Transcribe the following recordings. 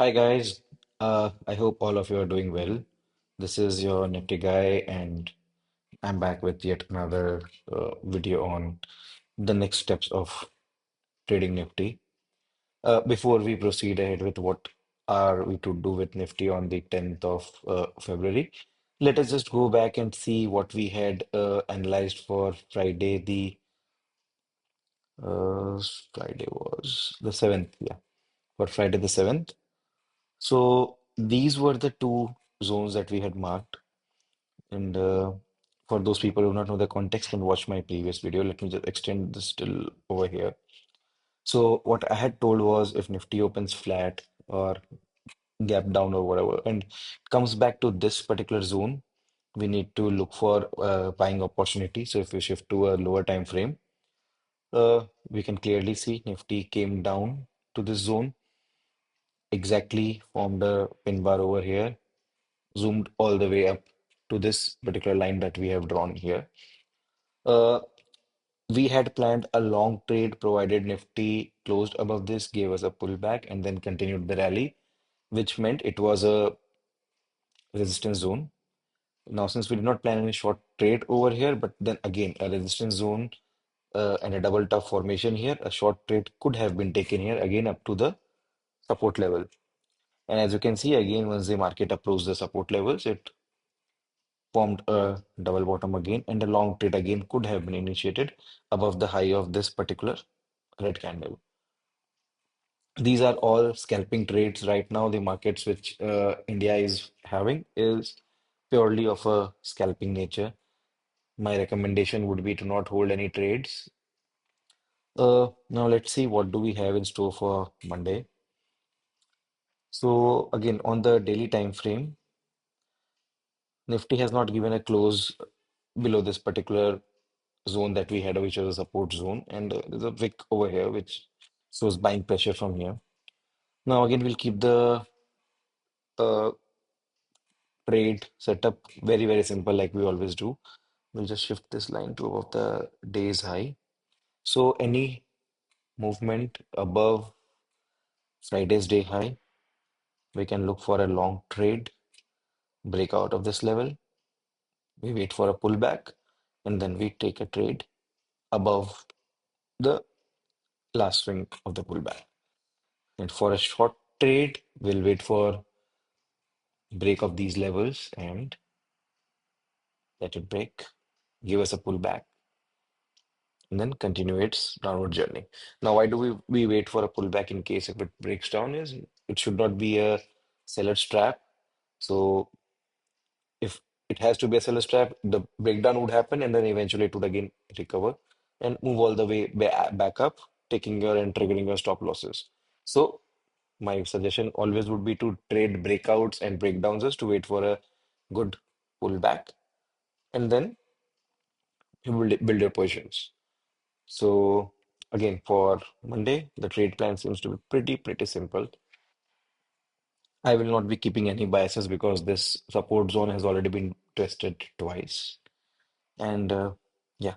Hi guys, I hope all of you are doing well. This is your Nifty guy, and I'm back with yet another video on the next steps of trading Nifty. Before we proceed ahead with what are we to do with Nifty on the 10th of February, let us just go back and see what we had analyzed for Friday. Friday was the 7th, yeah, for Friday the 7th. So these were the two zones that we had marked. And for those people who do not know the context, can watch my previous video. Let me just extend this till over here. So what I had told was if Nifty opens flat or gap down or whatever and comes back to this particular zone, we need to look for buying opportunity. So if we shift to a lower time frame, we can clearly see Nifty came down to this zone, exactly formed a pin bar over here, zoomed all the way up to this particular line that we have drawn here. Uh, we had planned a long trade provided Nifty closed above this, gave us a pullback, and then continued the rally, which meant it was a resistance zone. Now, since we did not plan any short trade over here, but then again, a resistance zone and a double top formation here, a short trade could have been taken here again up to the support level. And as you can see, again, once the market approached the support levels, it formed a double bottom again, and a long trade again could have been initiated above the high of this particular red candle. These are all scalping trades right now. The markets which India is having is purely of a scalping nature. My recommendation would be to not hold any trades. Now let's see what do we have in store for Monday. So again, on the daily time frame, Nifty has not given a close below this particular zone that we had, which was a support zone, and there's a wick over here which shows buying pressure from here. Now again, we'll keep the uh, trade setup very simple like we always do. We'll just shift this line to above the day's high. So any movement above Friday's day high, we can look for a long trade, break out of this level. We wait for a pullback, and then we take a trade above the last swing of the pullback. And for a short trade, we'll wait for break of these levels and let it break, give us a pullback, and then continue its downward journey. Now, why do we wait for a pullback in case if it breaks down? Is it should not be a seller's trap. So if it has to be a seller's trap, the breakdown would happen, and then eventually it would again recover and move all the way back up, taking your and triggering your stop losses. So my suggestion always would be to trade breakouts and breakdowns just to wait for a good pullback, and then you will build your positions. So again, for Monday, the trade plan seems to be pretty simple. I will not be keeping any biases because this support zone has already been tested twice. And yeah,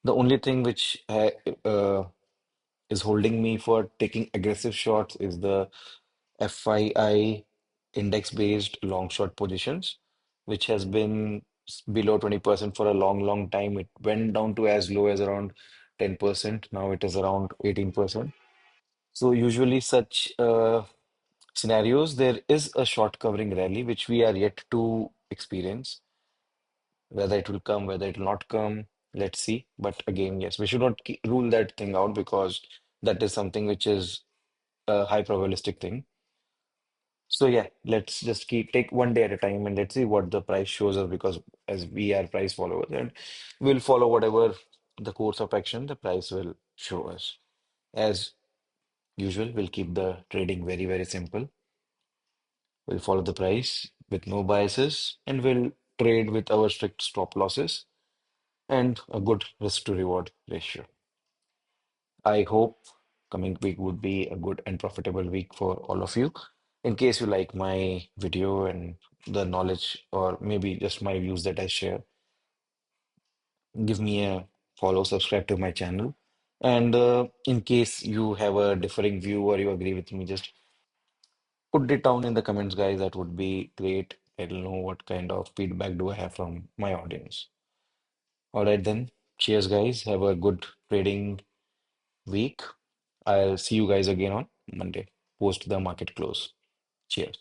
the only thing which is holding me for taking aggressive shots is the FII index-based long short positions, which has been below 20% for a long time. It went down to as low as around 10%. Now it is around 18%. So usually such scenarios, there is a short covering rally, which we are yet to experience. Whether it will come, whether it will not come, let's see. But again, yes, we should not rule that thing out because that is something which is a high probabilistic thing. So yeah, let's just take one day at a time and let's see what the price shows us because as we are price followers and we'll follow whatever the course of action the price will show us. As usual, we'll keep the trading very simple. We'll follow the price with no biases and we'll trade with our strict stop losses and a good risk to reward ratio. I hope coming week would be a good and profitable week for all of you. In case you like my video and the knowledge, or maybe just my views that I share, give me a follow, subscribe to my channel. And in case you have a differing view or you agree with me, just Put it down in the comments, guys. That would be great. I'll know what kind of feedback do I have from my audience. All right, then. Cheers, guys. Have a good trading week. I'll see you guys again on Monday, post the market close. Cheers.